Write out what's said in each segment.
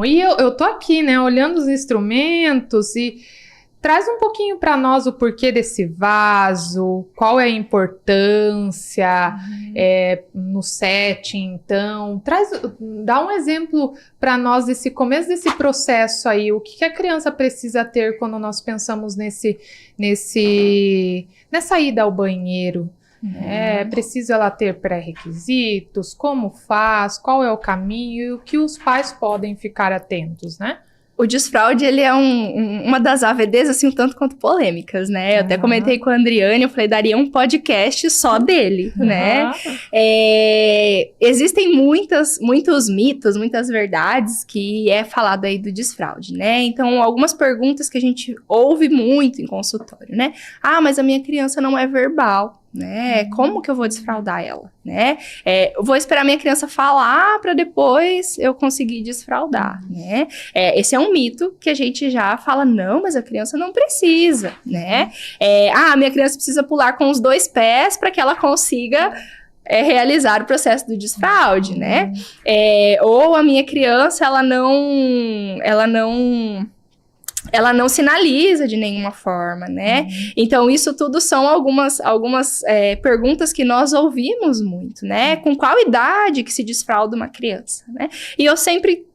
E eu tô aqui, né, olhando os instrumentos e traz um pouquinho para nós o porquê desse vaso, qual é a importância no setting, então. Dá um exemplo para nós desse começo desse processo aí, o que a criança precisa ter quando nós pensamos nessa ida ao banheiro. É preciso ela ter pré-requisitos, como faz, qual é o caminho e o que os pais podem ficar atentos, né? O desfraude, ele é uma das AVDs, assim, um tanto quanto polêmicas, né? Eu até comentei com a Andriane, eu falei, daria um podcast só dele, né? Existem muitos mitos, muitas verdades que é falado aí do desfraude, né? Então, algumas perguntas que a gente ouve muito em consultório, né? Ah, mas a minha criança não é verbal. Né? Como que eu vou desfraldar ela, né? Eu vou esperar minha criança falar para depois eu conseguir desfraldar, né? Esse é um mito que a gente já fala, não, mas a criança não precisa, né? Minha criança precisa pular com os 2 pés para que ela consiga realizar o processo do desfraude, né? Ou a minha criança, ela não sinaliza de nenhuma forma, né? Então, isso tudo são algumas perguntas que nós ouvimos muito, né? Com qual idade que se desfralda uma criança, né? E eu sempre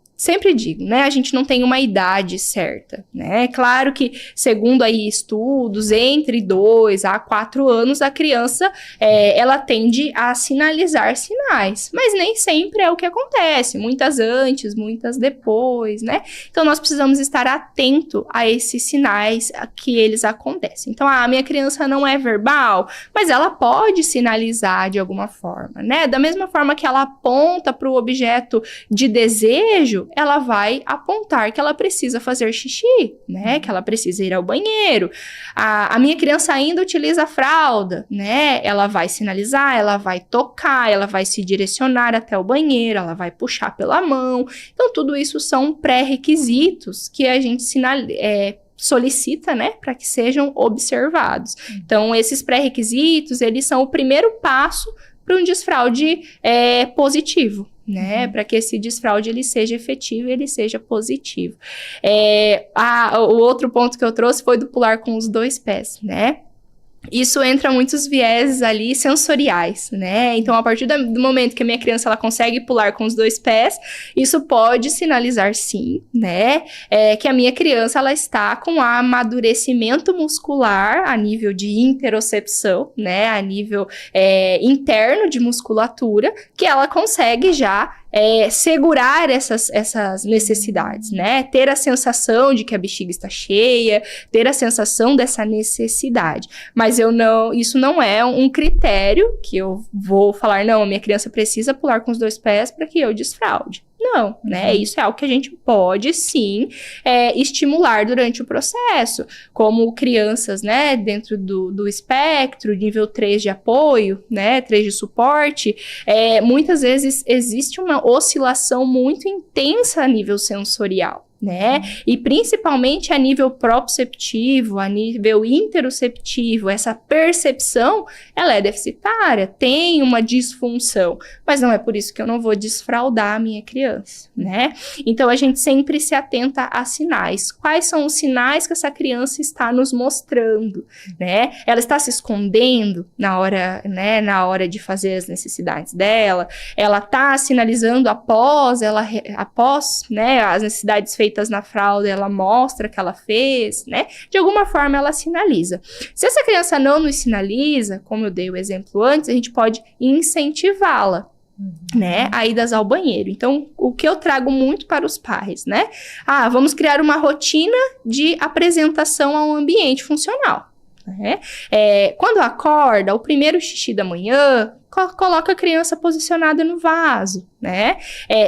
digo, né, a gente não tem uma idade certa, né? Claro que, segundo aí estudos, entre 2 a 4 anos, a criança, ela tende a sinalizar sinais, mas nem sempre é o que acontece, muitas antes, muitas depois, né? Então, nós precisamos estar atento a esses sinais que eles acontecem. Então, a minha criança não é verbal, mas ela pode sinalizar de alguma forma, né? Da mesma forma que ela aponta para o objeto de desejo, ela vai apontar que ela precisa fazer xixi, né? Que ela precisa ir ao banheiro. A minha criança ainda utiliza a fralda, né? Ela vai sinalizar, ela vai tocar, ela vai se direcionar até o banheiro, ela vai puxar pela mão. Então, tudo isso são pré-requisitos que a gente solicita, né, para que sejam observados. Então, esses pré-requisitos, eles são o primeiro passo para um desfraude positivo, né, para que esse desfraude ele seja efetivo e ele seja positivo. O outro ponto que eu trouxe foi do pular com os 2 pés, né. Isso entra muitos vieses ali sensoriais, né? Então, a partir do momento que a minha criança ela consegue pular com os 2 pés, isso pode sinalizar, sim, né? Que a minha criança ela está com amadurecimento muscular a nível de interocepção, né? A nível interno de musculatura, que ela consegue já segurar essas necessidades, né? Ter a sensação de que a bexiga está cheia, ter a sensação dessa necessidade. Mas isso não é um critério que eu vou falar, não, a minha criança precisa pular com os 2 pés para que eu desfraude. Não, né? Isso é algo que a gente pode, sim, estimular durante o processo, como crianças, né, dentro do espectro, nível 3 de apoio, né, 3 de suporte, muitas vezes existe uma oscilação muito intensa a nível sensorial, né? E principalmente a nível proprioceptivo, a nível interoceptivo, essa percepção, ela é deficitária, tem uma disfunção, mas não é por isso que eu não vou desfraldar a minha criança, né? Então, a gente sempre se atenta a sinais. Quais são os sinais que essa criança está nos mostrando, né? Ela está se escondendo na hora de fazer as necessidades dela, ela está sinalizando após, né, as necessidades feitas na fralda, ela mostra que ela fez, né? De alguma forma, ela sinaliza. Se essa criança não nos sinaliza, como eu dei o exemplo antes, a gente pode incentivá-la, né, a idas ao banheiro. Então, o que eu trago muito para os pais, né? Vamos criar uma rotina de apresentação ao ambiente funcional, né? Quando acorda, o primeiro xixi da manhã, coloca a criança posicionada no vaso, né?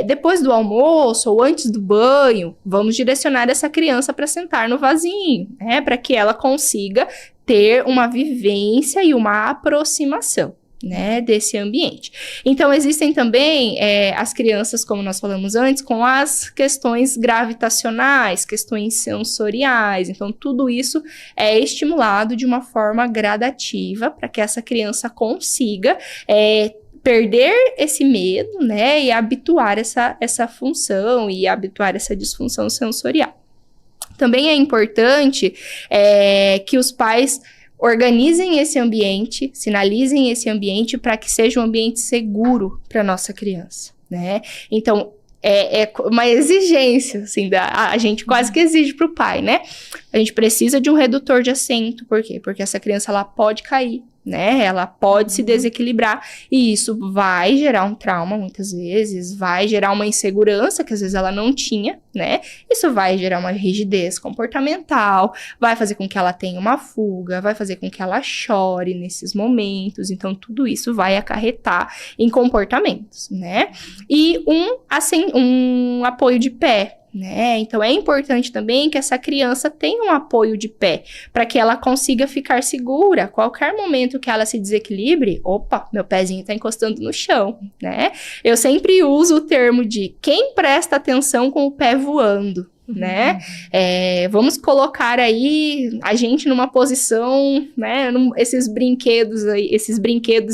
Depois do almoço ou antes do banho, vamos direcionar essa criança para sentar no vasinho, né? Para que ela consiga ter uma vivência e uma aproximação, né, desse ambiente. Então, existem também as crianças, como nós falamos antes, com as questões gravitacionais, questões sensoriais. Então, tudo isso é estimulado de uma forma gradativa para que essa criança consiga perder esse medo, né, e habituar essa função e habituar essa disfunção sensorial. Também é importante que os pais organizem esse ambiente, sinalizem esse ambiente para que seja um ambiente seguro para nossa criança, né? Então, é uma exigência, assim, a gente quase que exige para o pai, né? A gente precisa de um redutor de assento, por quê? Porque essa criança, ela pode cair, né? Ela pode se desequilibrar e isso vai gerar um trauma muitas vezes, vai gerar uma insegurança que às vezes ela não tinha, né? Isso vai gerar uma rigidez comportamental, vai fazer com que ela tenha uma fuga, vai fazer com que ela chore nesses momentos. Então, tudo isso vai acarretar em comportamentos, né? E um apoio de pé, né? Então é importante também que essa criança tenha um apoio de pé, para que ela consiga ficar segura. A qualquer momento que ela se desequilibre, opa, meu pezinho tá encostando no chão, né? Eu sempre uso o termo de quem presta atenção com o pé voando, né? Vamos colocar aí a gente numa posição, né? Esses brinquedos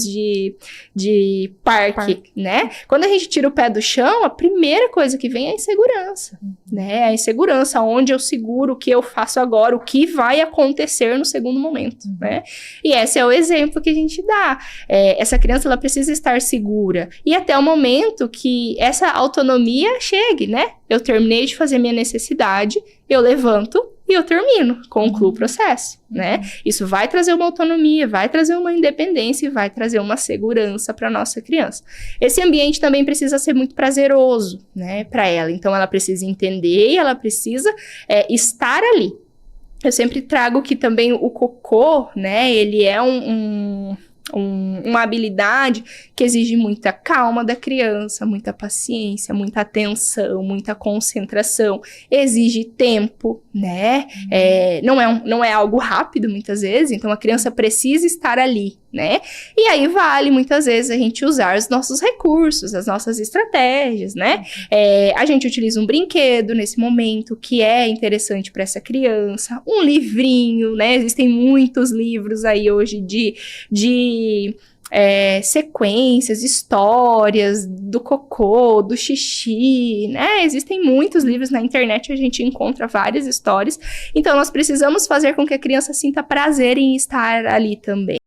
de parque, né? Quando a gente tira o pé do chão, a primeira coisa que vem é a insegurança, né? A insegurança, onde eu seguro, o que eu faço agora, o que vai acontecer no segundo momento, né? E esse é o exemplo que a gente dá. Essa criança, ela precisa estar segura. E até o momento que essa autonomia chegue, né? Eu terminei de fazer minha necessidade, eu levanto e eu termino, concluo o processo, né? Isso vai trazer uma autonomia, vai trazer uma independência e vai trazer uma segurança para nossa criança. Esse ambiente também precisa ser muito prazeroso, né, para ela. Então, ela precisa entender e ela precisa estar ali. Eu sempre trago que também o cocô, né, ele é uma habilidade que exige muita calma da criança, muita paciência, muita atenção, muita concentração, exige tempo, né? Não é algo rápido muitas vezes, então a criança precisa estar ali, né? E aí vale muitas vezes a gente usar os nossos recursos, as nossas estratégias, né? A gente utiliza um brinquedo nesse momento que é interessante para essa criança, um livrinho, né? Existem muitos livros aí hoje de sequências, histórias do cocô, do xixi, né? Existem muitos livros na internet, a gente encontra várias histórias. Então, nós precisamos fazer com que a criança sinta prazer em estar ali também.